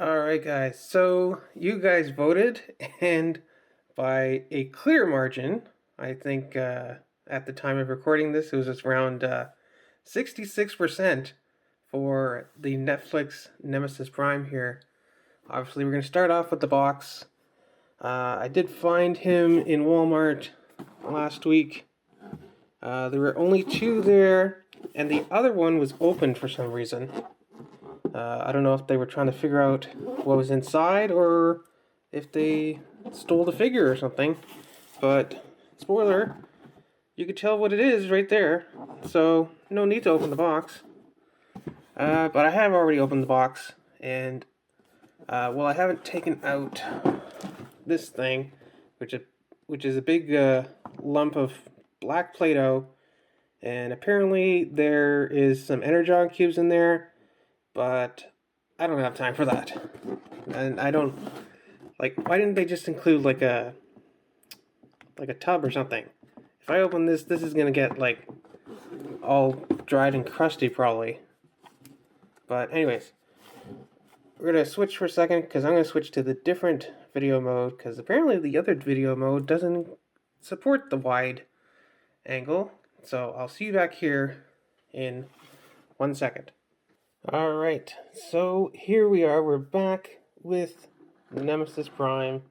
Alright guys, so you guys voted, and by a clear margin, I think at the time of recording this, it was around 66% for the Netflix Nemesis Prime here. Obviously, we're going to start off with the box. I did find him in Walmart last week. There were only two there, and the other one was open for some reason. I don't know if they were trying to figure out what was inside or if they stole the figure or something. But, spoiler, you can tell what it is right there. So, no need to open the box. But I have already opened the box. And, well, I haven't taken out this thing, which is a big lump of black play-doh. And apparently there is some Energon cubes in there. But I don't have time for that. And I don't, like, why didn't they just include like a tub or something? If I open this is gonna get like all dried and crusty probably. But anyways, we're gonna switch for a second because I'm gonna switch to the different video mode because apparently the other video mode doesn't support the wide angle. So I'll see you back here in 1 second. Alright, so here we are, we're back with Nemesis Prime.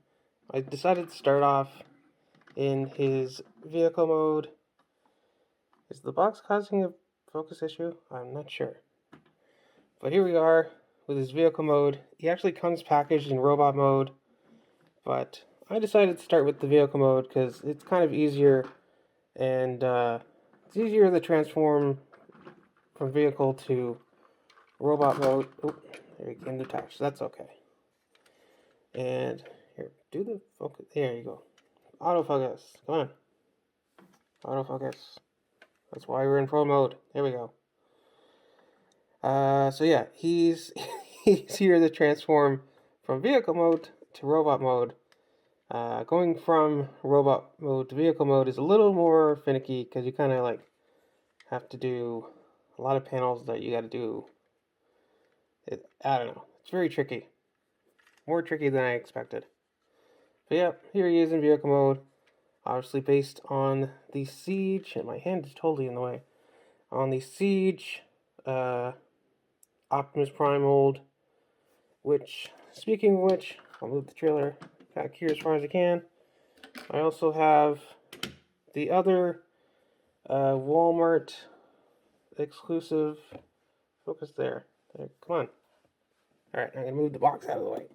I decided to start off in his vehicle mode. Is the box causing a focus issue? I'm not sure. But here we are with his vehicle mode. He actually comes packaged in robot mode, but I decided to start with the vehicle mode because it's kind of easier, and it's easier to transform from vehicle to robot mode. Oh, there you can detach. That's okay. And here, do the focus. There you go. Autofocus. Come on. Autofocus. That's why we're in pro mode. There we go. So yeah, he's here to transform from vehicle mode to robot mode. Going from robot mode to vehicle mode is a little more finicky because you kind of like have to do a lot of panels that you got to do. I don't know. It's very tricky. More tricky than I expected. But yeah, here he is in vehicle mode. Obviously based on the Siege, and my hand is totally in the way. On the Siege Optimus Prime mold. Which, speaking of which, I'll move the trailer back here as far as I can. I also have the other Walmart exclusive. Focus there. Come on. Alright, I'm going to move the box out of the way.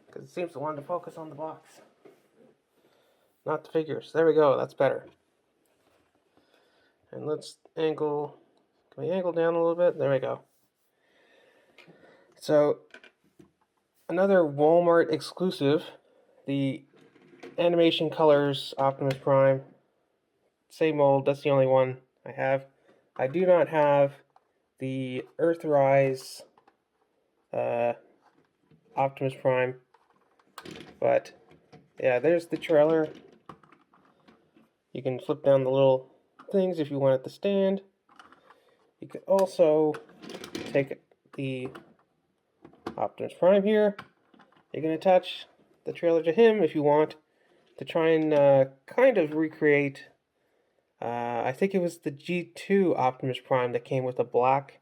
Because it seems to want to focus on the box. Not the figures. There we go. That's better. And let's angle. Can we angle down a little bit? There we go. So, another Walmart exclusive. The Animation Colors Optimus Prime. Same mold. That's the only one I have. I do not have the Earthrise Optimus Prime. But, yeah, there's the trailer. You can flip down the little things if you want it to stand. You can also take the Optimus Prime here. You can attach the trailer to him if you want to try and kind of recreate. I think it was the G2 Optimus Prime that came with a black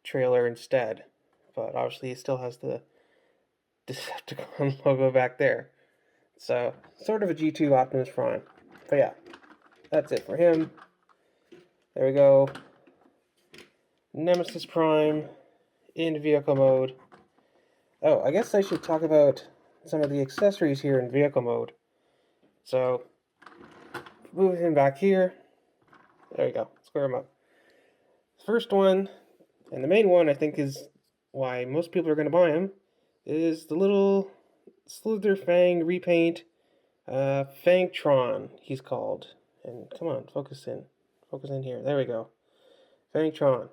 trailer instead. But obviously it still has the Decepticon logo back there. So, sort of a G2 Optimus Prime. But yeah, that's it for him. There we go. Nemesis Prime in vehicle mode. Oh, I guess I should talk about some of the accessories here in vehicle mode. So, move him back here. There we go. Square him up. First one, and the main one I think is why most people are going to buy him, is the little Slither Fang repaint. Fangtron, he's called. And come on, focus in. Focus in here. There we go. Fangtron.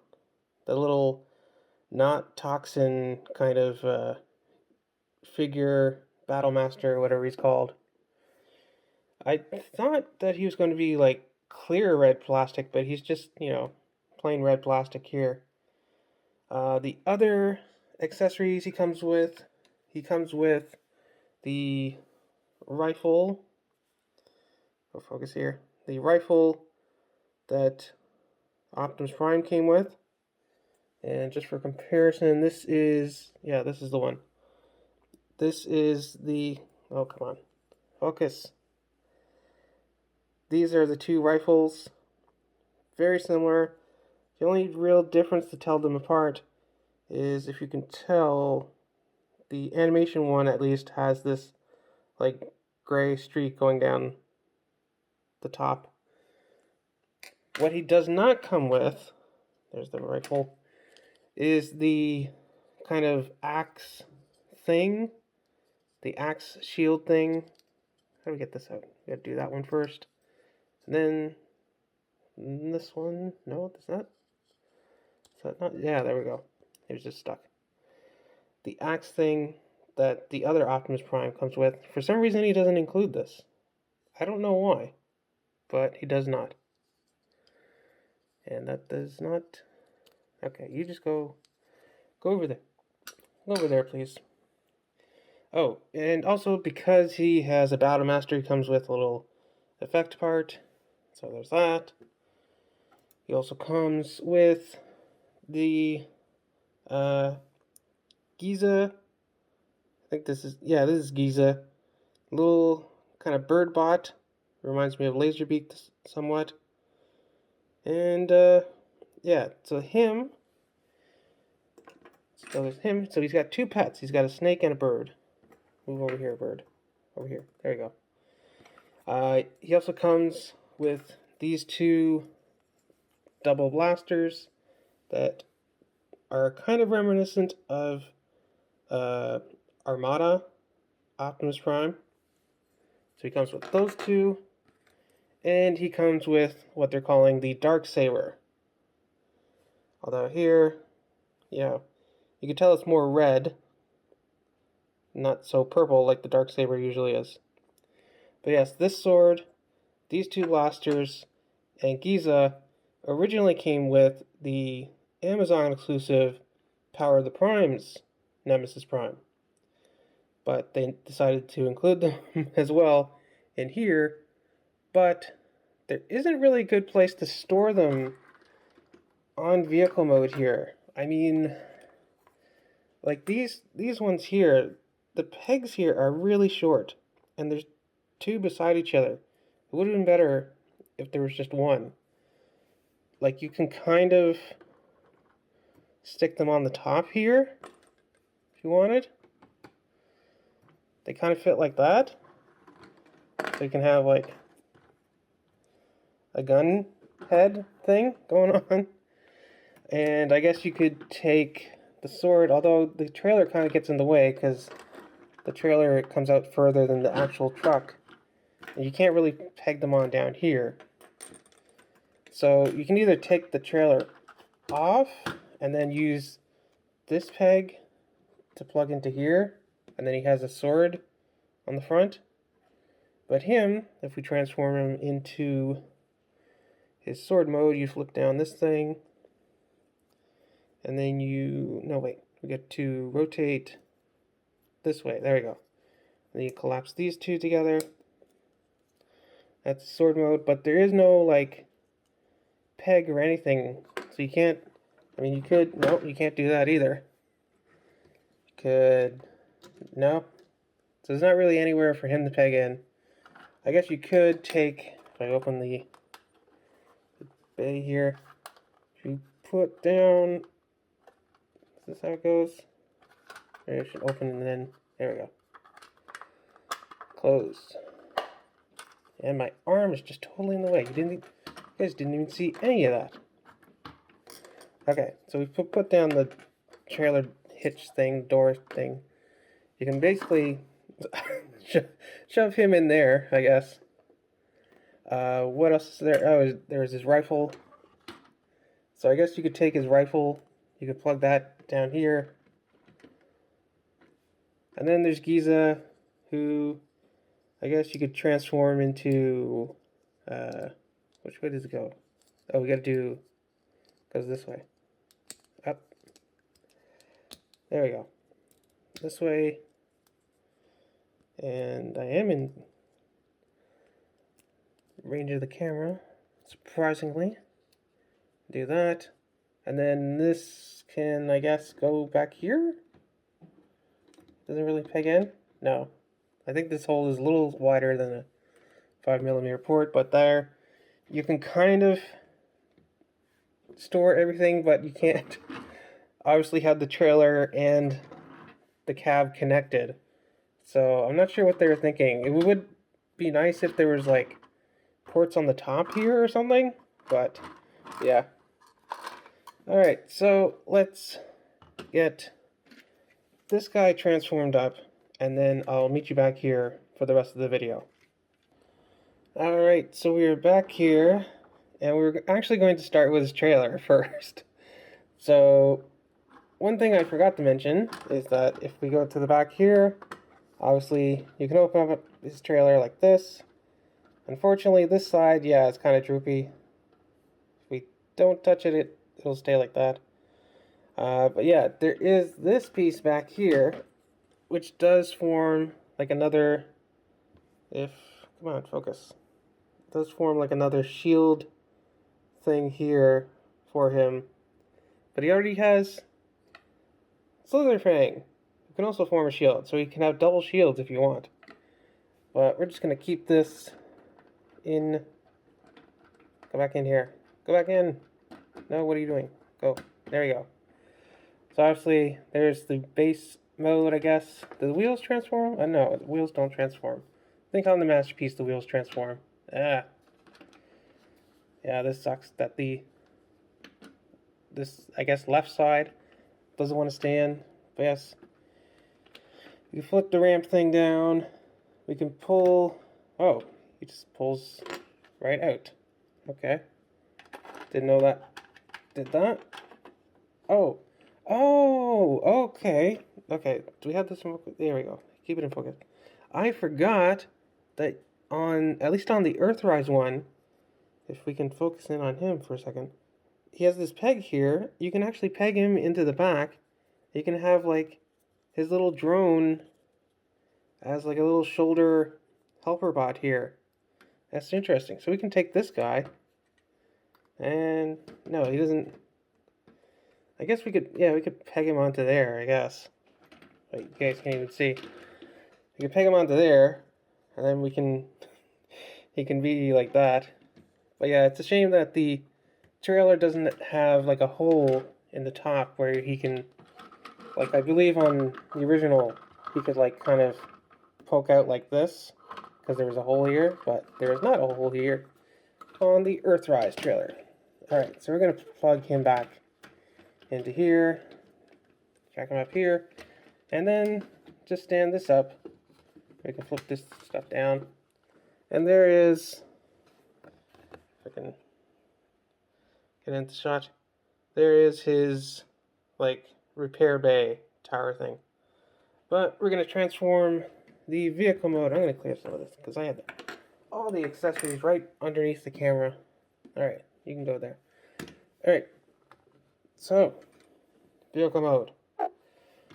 The little not toxin kind of figure, Battlemaster, whatever he's called. I thought that he was going to be like clear red plastic, but he's just, plain red plastic here. The other accessories he comes with the rifle. I'll focus here. The rifle that Optimus Prime came with. And just for comparison, this is the one. This is the, oh, come on, focus. These are the two rifles. Very similar. The only real difference to tell them apart is, if you can tell, the animation one at least has this like gray streak going down the top. What he does not come with, there's the rifle, is the kind of axe thing, the axe shield thing. How do we get this out? We gotta do that one first. And then this one, no, that's not. Is that not? Yeah, there we go. It was just stuck. The axe thing that the other Optimus Prime comes with, for some reason he doesn't include this. I don't know why, but he does not. And that does not. Okay, you just go over there. Go over there, please. Oh, and also because he has a Battle Master, he comes with a little effect part. So there's that. He also comes with the Giza. I think this is Giza. Little kind of bird bot. Reminds me of Laserbeak somewhat. And yeah, so him. So there's him. So he's got two pets. He's got a snake and a bird. Move over here, bird. Over here. There you go. He also comes with these two double blasters that are kind of reminiscent of Armada Optimus Prime. So he comes with those two, and he comes with what they're calling the Dark Saber. Although here, yeah, you can tell it's more red, not so purple like the Dark Saber usually is. But yes, this sword, these two blasters, and Giza originally came with the Amazon exclusive Power of the Primes Nemesis Prime. But they decided to include them as well in here. But there isn't really a good place to store them on vehicle mode here. I mean, like these ones here, the pegs here are really short, and there's two beside each other. It would have been better if there was just one. Like, you can kind of stick them on the top here if you wanted. They kind of fit like that. So you can have like a gun head thing going on. And I guess you could take the sword, although the trailer kind of gets in the way because the trailer comes out further than the actual truck. And you can't really peg them on down here. So you can either take the trailer off and then use this peg to plug into here, and then he has a sword on the front. But him, if we transform him into his sword mode, you flip down this thing, and then we get to rotate this way. There we go. And then you collapse these two together. That's sword mode, but there is no like peg or anything, so you can't. I mean, you could. Nope, you can't do that either. You could. No. So there's not really anywhere for him to peg in. I guess you could take. If I open the bay here, you put down. Is this how it goes? Maybe I should open and then. There we go. Closed. And my arm is just totally in the way. You guys didn't even see any of that. Okay, so we put down the trailer hitch thing, door thing. You can basically shove him in there, I guess. What else is there? Oh, there's his rifle. So I guess you could take his rifle. You could plug that down here. And then there's Giza, who I guess you could transform into, which way does it go? Oh, goes this way. Up. There we go. This way. And I am in range of the camera, surprisingly. Do that. And then this can, I guess, go back here? Doesn't really peg in? No. I think this hole is a little wider than a 5mm port, but there you can kind of store everything, but you can't obviously have the trailer and the cab connected. So I'm not sure what they were thinking. It would be nice if there was like ports on the top here or something, but yeah. Alright, so let's get this guy transformed up, and then I'll meet you back here for the rest of the video. Alright, so we're back here, and we're actually going to start with his trailer first. So, one thing I forgot to mention is that if we go to the back here, obviously you can open up his trailer like this. Unfortunately, this side, yeah, it's kind of droopy. If we don't touch it, it'll stay like that. But yeah, there is this piece back here, which does form like another, come on, focus. It does form like another shield thing here for him. But he already has Slitherfang. You can also form a shield, so you can have double shields if you want. But we're just going to keep this in. Go back in here. Go back in. No, what are you doing? Go. There you go. So obviously, there's the base mode, I guess. Do the wheels transform? No, the wheels don't transform. I think on the Masterpiece, the wheels transform. Yeah, this sucks that this, I guess, left side doesn't want to stand. But yes, you flip the ramp thing down. We can pull. Oh, he just pulls right out. Okay. Didn't know that. Did that? Oh. Oh, okay. Okay, do we have this in focus? There we go. Keep it in focus. I forgot that at least on the Earthrise one, if we can focus in on him for a second, he has this peg here. You can actually peg him into the back. You can have like his little drone as like a little shoulder helper bot here. That's interesting. So we can take this guy, and no, he doesn't. I guess we could, yeah, we could peg him onto there, I guess. But you guys can't even see. We can peg him onto there, and then he can be like that. But yeah, it's a shame that the trailer doesn't have like a hole in the top where he can, like I believe on the original, he could like kind of poke out like this, because there was a hole here, but there is not a hole here on the Earthrise trailer. Alright, so we're going to plug him back into here, jack him up here, and then just stand this up. We can flip this stuff down, and there is, if I can get into shot, there is his like repair bay tower thing. But we're going to transform the vehicle mode. I'm going to clear some of this because I have all the accessories right underneath the camera. Alright, you can go there. Alright, so vehicle mode.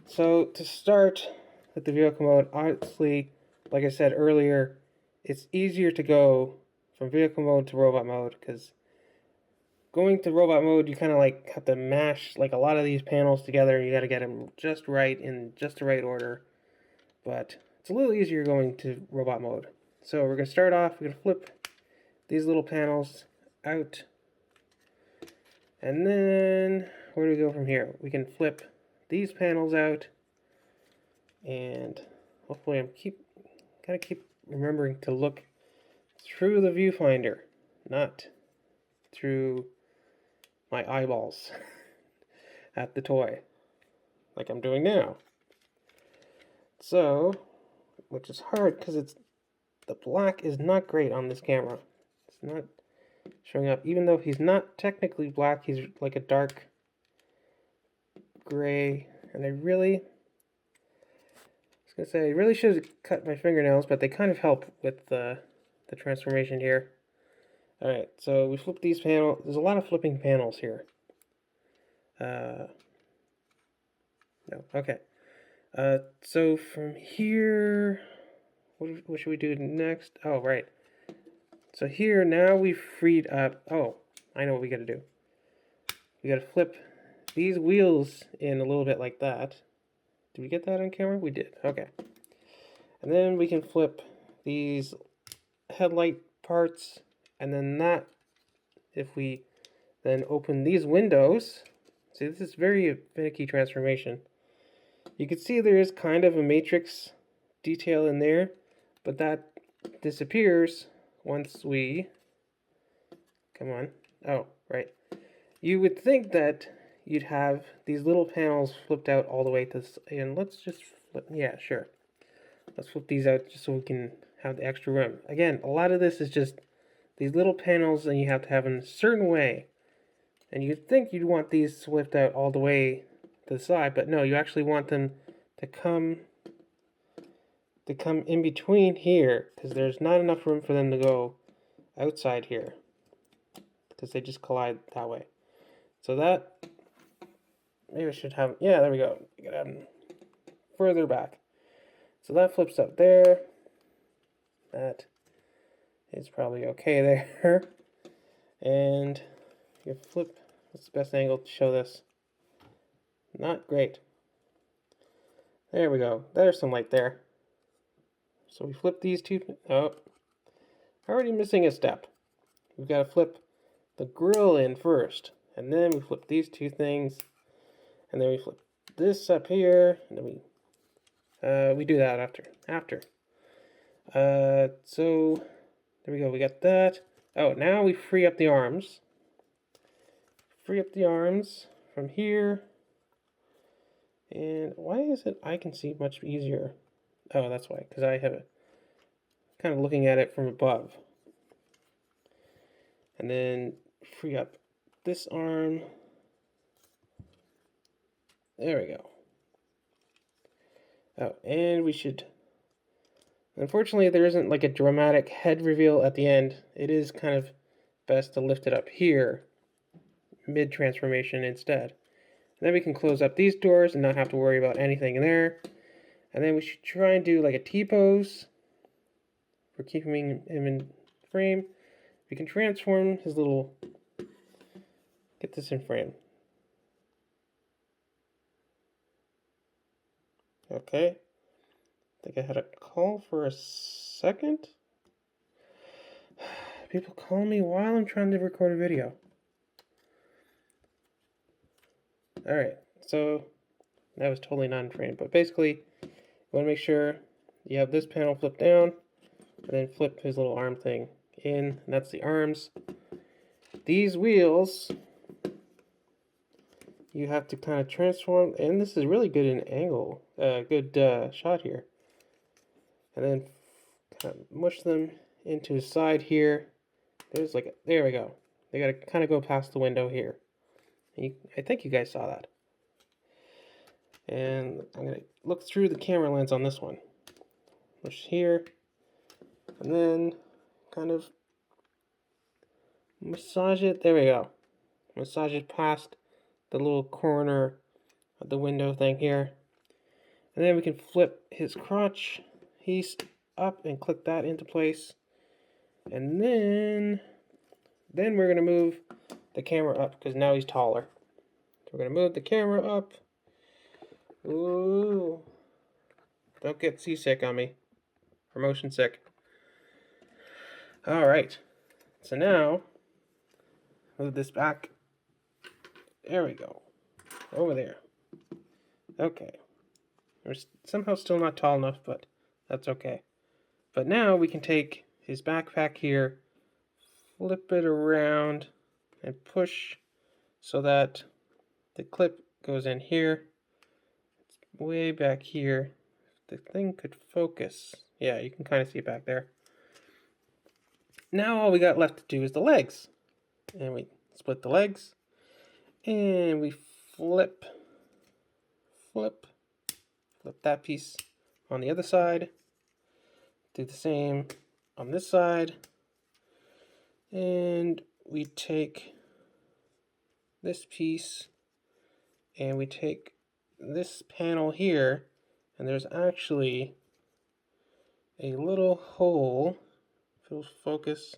So to start with the vehicle mode, obviously, like I said earlier, it's easier to go from vehicle mode to robot mode, because going to robot mode, you kind of like have to mash like a lot of these panels together. You got to get them just right in just the right order. But it's a little easier going to robot mode. So we're going to start off, we're going to flip these little panels out. And then, where do we go from here? We can flip these panels out. And hopefully gotta keep remembering to look through the viewfinder, not through my eyeballs at the toy, like I'm doing now. So, which is hard because the black is not great on this camera. It's not showing up, even though he's not technically black. He's like a dark gray, and I really should have cut my fingernails, but they kind of help with the transformation here. Alright, so we flip these panels. There's a lot of flipping panels here. No. Okay. So from here, what should we do next? Oh, right. So here, now we've freed up... Oh, I know what we gotta do. We gotta flip these wheels in a little bit like that. Did we get that on camera? We did. Okay. And then we can flip these headlight parts, and then that, if we then open these windows... See, this is very finicky transformation. You can see there is kind of a matrix detail in there, but that disappears once we... Come on. Oh, right. You would think that you'd have these little panels flipped out all the way to this, and let's just flip... Yeah, sure. Let's flip these out just so we can have the extra room. Again, a lot of this is just these little panels, and you have to have them a certain way. And you'd think you'd want these flipped out all the way to the side, but no, you actually want them to come in between here, because there's not enough room for them to go outside here, because they just collide that way. So that, maybe I should have, yeah, there we go. You gotta have them further back. So that flips up there. That is probably okay there. And you flip, what's the best angle to show this? Not great. There we go. There's some light there. So we flip these two. Oh, already missing a step. We've got to flip the grill in first, and then we flip these two things, and then we flip this up here, and then we do that after. So there we go. We got that. Oh, now we free up the arms. Free up the arms from here. And why is it I can see much easier? Oh, that's why, because I have it kind of looking at it from above. And then free up this arm. There we go. Oh, and we should... Unfortunately, there isn't like a dramatic head reveal at the end. It is kind of best to lift it up here, mid-transformation instead. And then we can close up these doors and not have to worry about anything in there. And then we should try and do like a T-pose for keeping him in frame. We can transform his little... Get this in frame. Okay. I think I had a call for a second. People call me while I'm trying to record a video. Alright, so that was totally not in frame, but basically you want to make sure you have this panel flipped down and then flip his little arm thing in, and that's the arms. These wheels you have to kind of transform, and this is really good in angle, good shot here. And then kind of mush them into his side here. There's like, there we go. They gotta kind of go past the window here. I think you guys saw that. And I'm gonna look through the camera lens on this one. Push here, and then kind of massage it. There we go. Massage it past the little corner of the window thing here. And then we can flip his crotch piece up and click that into place. And then we're gonna move the camera up because now he's taller. So we're gonna move the camera up. Ooh. Don't get seasick on me. Or motion sick. Alright. So now, move this back. There we go. Over there. Okay. We're somehow still not tall enough, but that's okay. But now we can take his backpack here, flip it around, and push so that the clip goes in here. It's way back here. The thing could focus. Yeah, you can kind of see it back there. Now all we got left to do is the legs. And we split the legs. And we flip that piece on the other side. Do the same on this side. And we take this piece and we take this panel here, and there's actually a little hole, if it'll focus,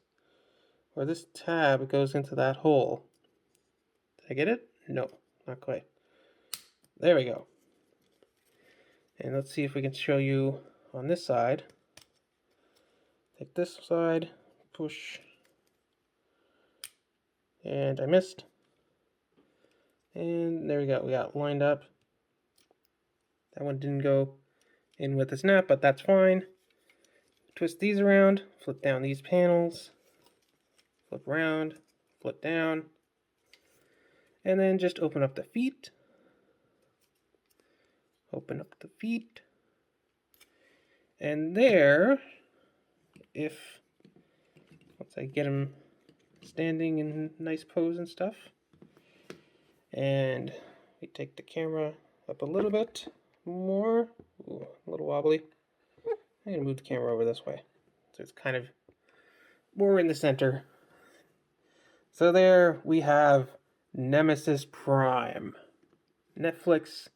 where this tab goes into that hole. Did I get it? No, not quite. There we go. And let's see if we can show you on this side. Take this side, push, and I missed. And there we go, we got it lined up. That one didn't go in with the snap, but that's fine. Twist these around, flip down these panels, flip around, flip down, and then just open up the feet. Open up the feet. And there, once I get him standing in nice pose and stuff, and we take the camera up a little bit more. Ooh, a little wobbly. I'm gonna move the camera over this way, so it's kind of more in the center. So there we have Nemesis Prime. Netflix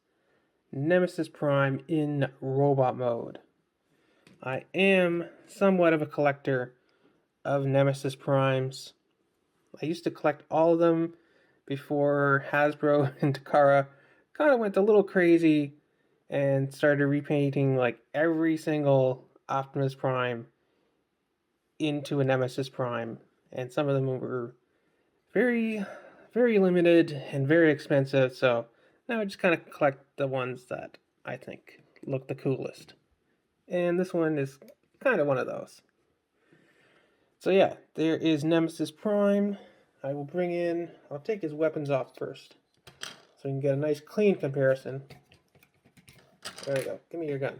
Nemesis Prime in robot mode. I am somewhat of a collector of Nemesis Primes. I used to collect all of them before Hasbro and Takara kind of went a little crazy and started repainting like every single Optimus Prime into a Nemesis Prime. And some of them were very, very limited and very expensive, so now I just kind of collect the ones that I think look the coolest. And this one is kind of one of those. So yeah, there is Nemesis Prime. I'll take his weapons off first, so you can get a nice clean comparison. There we go, give me your gun.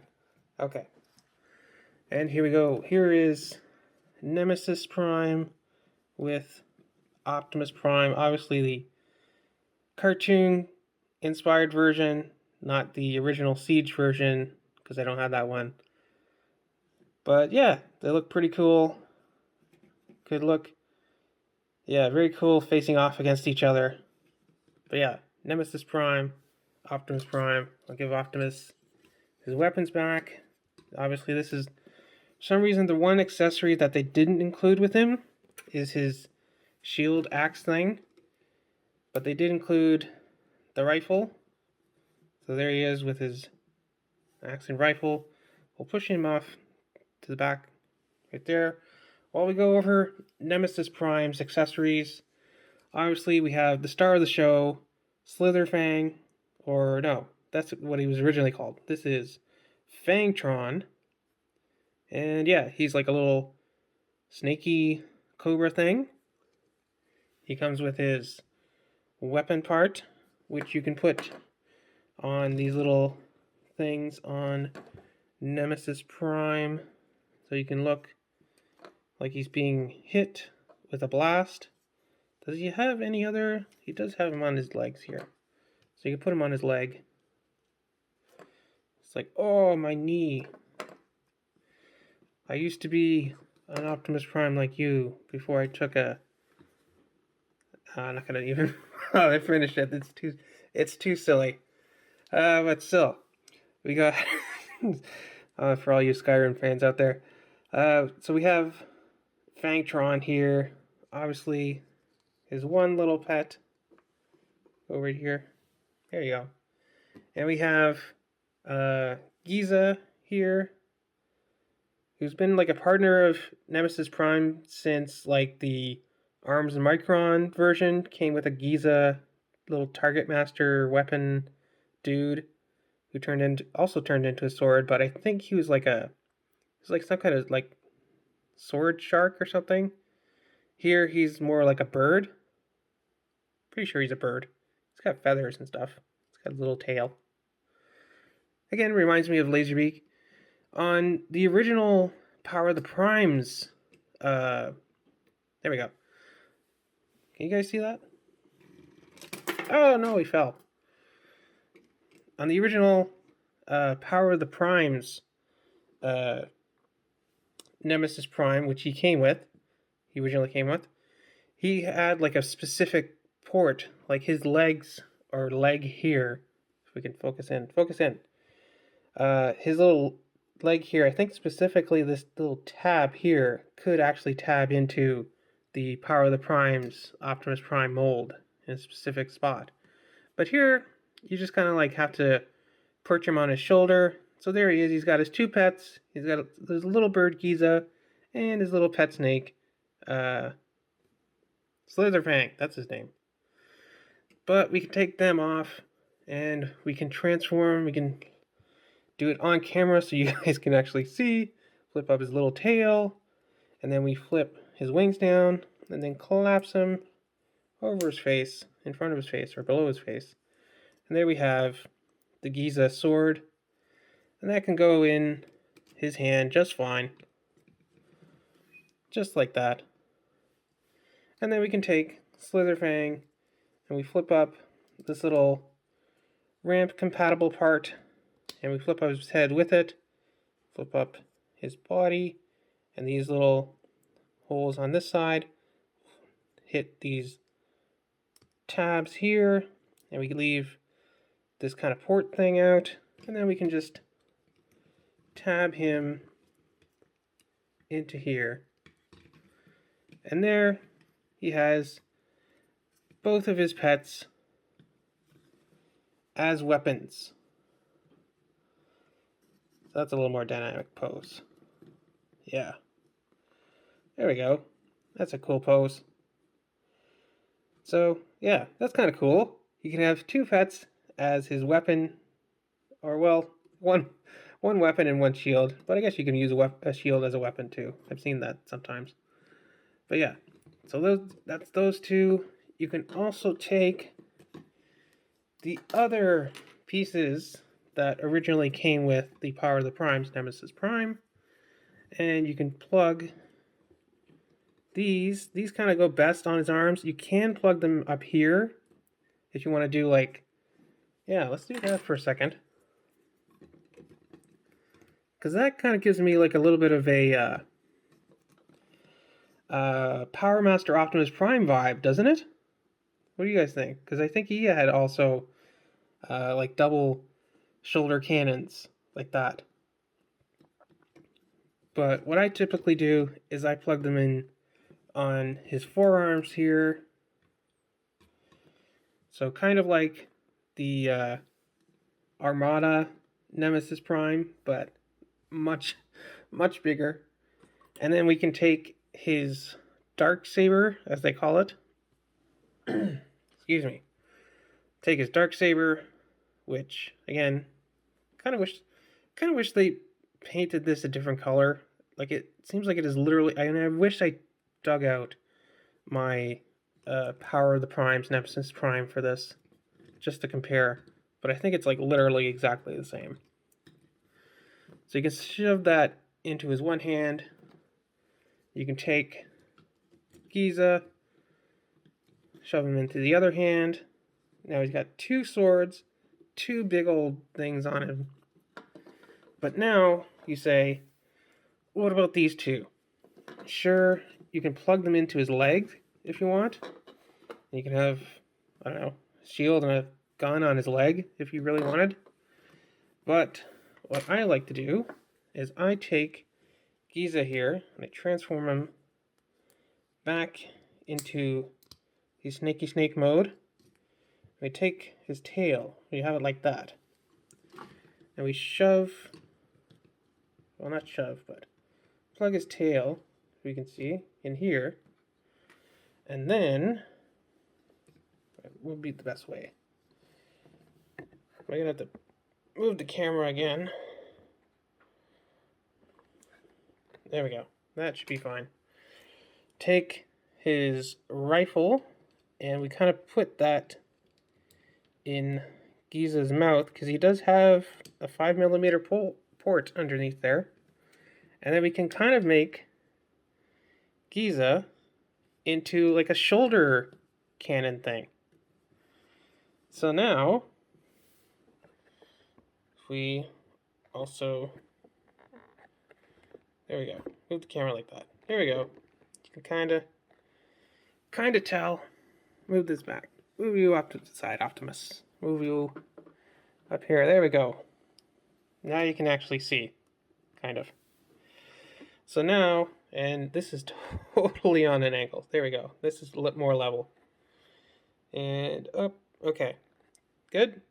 Okay. And here we go. Here is Nemesis Prime with Optimus Prime. Obviously the cartoon inspired version, not the original Siege version, because I don't have that one. But yeah, they look pretty cool. Good look. Yeah, very cool facing off against each other. But yeah, Nemesis Prime, Optimus Prime. I'll give Optimus his weapons back. Obviously this is, for some reason, the one accessory that they didn't include with him is his shield axe thing. But they did include the rifle. So there he is with his axe and rifle. We'll push him off to the back right there. While we go over Nemesis Prime's accessories, obviously we have the star of the show, Slitherfang, or no, that's what he was originally called. This is Fangtron. And yeah, he's like a little snaky cobra thing. He comes with his weapon part, which you can put on these little things on Nemesis Prime, so you can look like he's being hit with a blast. Does he have any other? He does have him on his legs here, so you can put him on his leg. It's like, oh, my knee. I used to be an Optimus Prime like you before I took a. I'm not gonna even. I finished it. It's too silly. But still, we got for all you Skyrim fans out there. So we have Fangtron here. Obviously, his one little pet over here. There you go. And we have Giza here, who's been like a partner of Nemesis Prime since like the Arms and Micron version came with a Giza little target master weapon dude who also turned into a sword, but I think he was like some kind of like sword shark or something. Here he's more like a bird. Pretty sure he's a bird. He's got feathers and stuff. He's got a little tail. Again, reminds me of Laserbeak. On the original Power of the Primes, there we go. Can you guys see that? Oh no, he fell. On the original Power of the Primes Nemesis Prime, which he originally came with, he had like a specific port, like his legs or leg here, we can focus in. Focus in. His little leg here, I think specifically this little tab here could actually tab into the Power of the Primes Optimus Prime mold in a specific spot. But here, you just kind of like have to perch him on his shoulder. So there he is. He's got his two pets. He's got his little bird Giza and his little pet snake, Slitherfang. That's his name. But we can take them off and we can transform. We can do it on camera so you guys can actually see. Flip up his little tail, and then we flip his wings down, and then collapse him over his face, in front of his face, or below his face. And there we have the Giza sword, and that can go in his hand just fine. Just like that. And then we can take Slitherfang, and we flip up this little ramp compatible part, and we flip up his head with it, flip up his body, and these little holes on this side hit these tabs here, and we leave this kind of port thing out, and then we can just tab him into here. And there he has both of his pets as weapons. So that's a little more dynamic pose. Yeah. There we go. That's a cool pose. So, yeah, that's kind of cool. You can have two pets as his weapon, or well, one weapon and one shield. But I guess you can use a shield as a weapon too. I've seen that sometimes. But yeah, so that's those two. You can also take the other pieces that originally came with the Power of the Primes, Nemesis Prime, and you can plug these. These kind of go best on his arms. You can plug them up here if you want to do like, yeah, let's do that for a second. Because that kind of gives me like a little bit of a Power Master Optimus Prime vibe, doesn't it? What do you guys think? Because I think he had also like double shoulder cannons like that. But what I typically do is I plug them in on his forearms here. So kind of like the Armada Nemesis Prime, but much bigger. And then we can take his Darksaber, as they call it. Excuse me. Take his Darksaber, which again, kind of wish they painted this a different color. Like it seems like it is literally. I wish I dug out my Power of the Primes Nemesis Prime for this, just to compare. But I think it's like literally exactly the same. So you can shove that into his one hand. You can take Giza, shove him into the other hand. Now he's got two swords, two big old things on him. But now you say, what about these two? Sure, you can plug them into his leg if you want. You can have, I don't know, a shield and a gun on his leg if you really wanted. But what I like to do is I take Giza here and I transform him back into his snaky snake mode. We take his tail, we have it like that. And we shove, well not shove, but plug his tail, we can see, in here. And then, what would be the best way? We're going to have to move the camera again. There we go. That should be fine. Take his rifle, and we kind of put that in Giza's mouth, because he does have a 5mm port underneath there. And then we can kind of make Giza into like a shoulder cannon thing. So now, if we also, there we go, move the camera like that. There we go. You can kind of tell. Move this back. Move you up to the side, Optimus. Move you up here. There we go. Now you can actually see, kind of. So now, and this is totally on an angle. There we go. This is more level. And up. Okay. Good?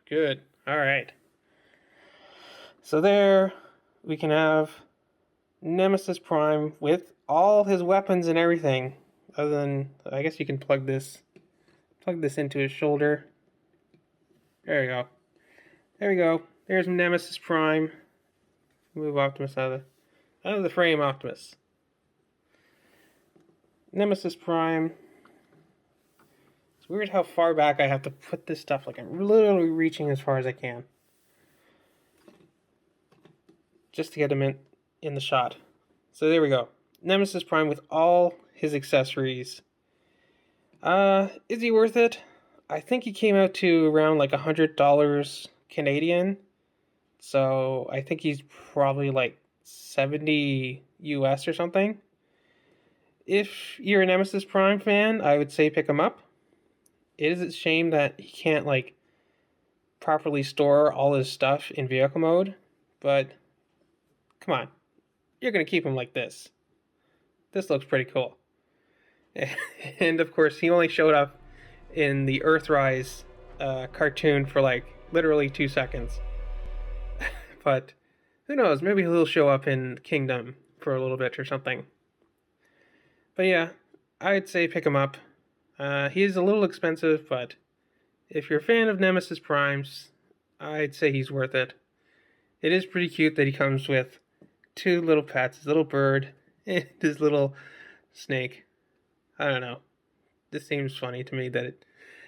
Good. All right. So there we can have Nemesis Prime with all his weapons and everything. Other than, I guess you can plug this into his shoulder. There we go. There we go. There's Nemesis Prime. Move Optimus out of the frame, Optimus. Nemesis Prime. It's weird how far back I have to put this stuff. Like, I'm literally reaching as far as I can. Just to get him in the shot. So there we go. Nemesis Prime with all his accessories. Is he worth it? I think he came out to around like $100 Canadian. So I think he's probably like 70 US or something. If you're a Nemesis Prime fan, I would say pick him up. It is a shame that he can't like properly store all his stuff in vehicle mode, but come on, you're gonna keep him like this. This looks pretty cool. And of course, he only showed up in the Earthrise cartoon for like literally 2 seconds. But who knows? Maybe he'll show up in Kingdom for a little bit or something. But yeah, I'd say pick him up. He is a little expensive, but if you're a fan of Nemesis Primes, I'd say he's worth it. It is pretty cute that he comes with 2 little pets, his little bird and his little snake. I don't know. This seems funny to me that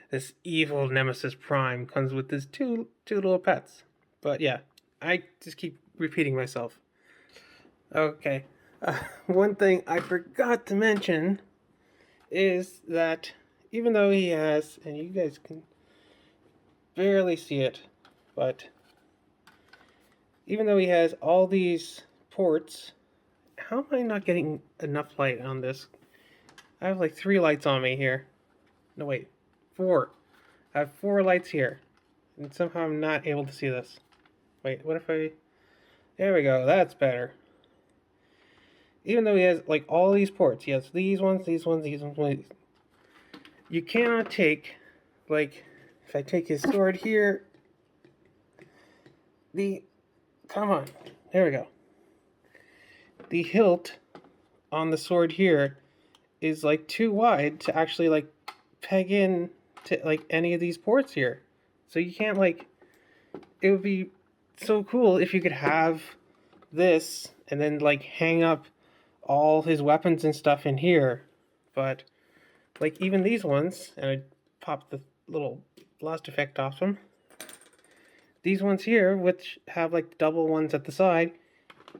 this evil Nemesis Prime comes with his two little pets. But yeah, I just keep repeating myself. Okay. One thing I forgot to mention is that even though he has, and you guys can barely see it, but even though he has all these ports, how am I not getting enough light on this? I have like 3 lights on me here. No, wait, 4. I have 4 lights here, and somehow I'm not able to see this. Wait, what if I... There we go, that's better. Even though he has like all these ports, he has these ones, these ones, these ones. You cannot take, like, if I take his sword here, come on, there we go. The hilt on the sword here is like too wide to actually like peg in to like any of these ports here. So you can't like, it would be so cool if you could have this and then like hang up all his weapons and stuff in here. But like even these ones, and I pop the little blast effect off them. These ones here, which have like double ones at the side,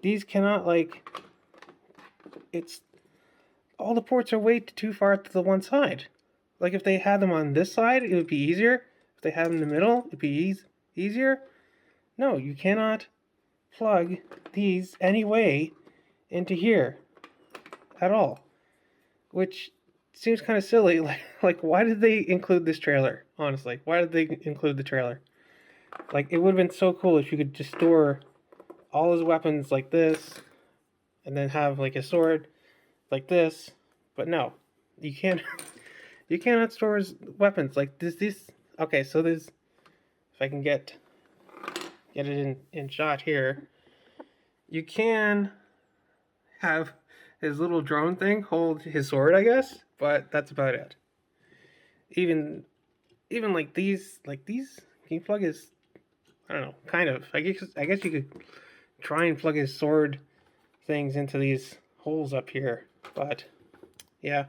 these cannot like, it's, all the ports are way too far to the one side. Like if they had them on this side, it would be easier. If they had them in the middle, it'd be easier. No, you cannot plug these any way into here at all. Which seems kind of silly. Like why did they include this trailer? Honestly, why did they include the trailer? Like, it would have been so cool if you could just store all his weapons like this, and then have like a sword like this. But no, you can't. You cannot store his weapons like this. Okay, so there's, if I can get it in shot here, you can have his little drone thing hold his sword, I guess, but that's about it. Even like these, can you plug his? I don't know, kind of. I guess you could try and plug his sword things into these holes up here, but yeah,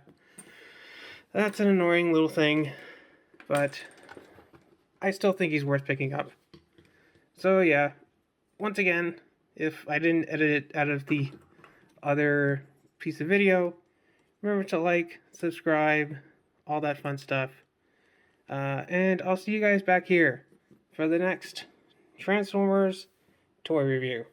that's an annoying little thing, but I still think he's worth picking up. So yeah, once again, if I didn't edit it out of the other piece of video, remember to like, subscribe, all that fun stuff, and I'll see you guys back here for the next Transformers toy review.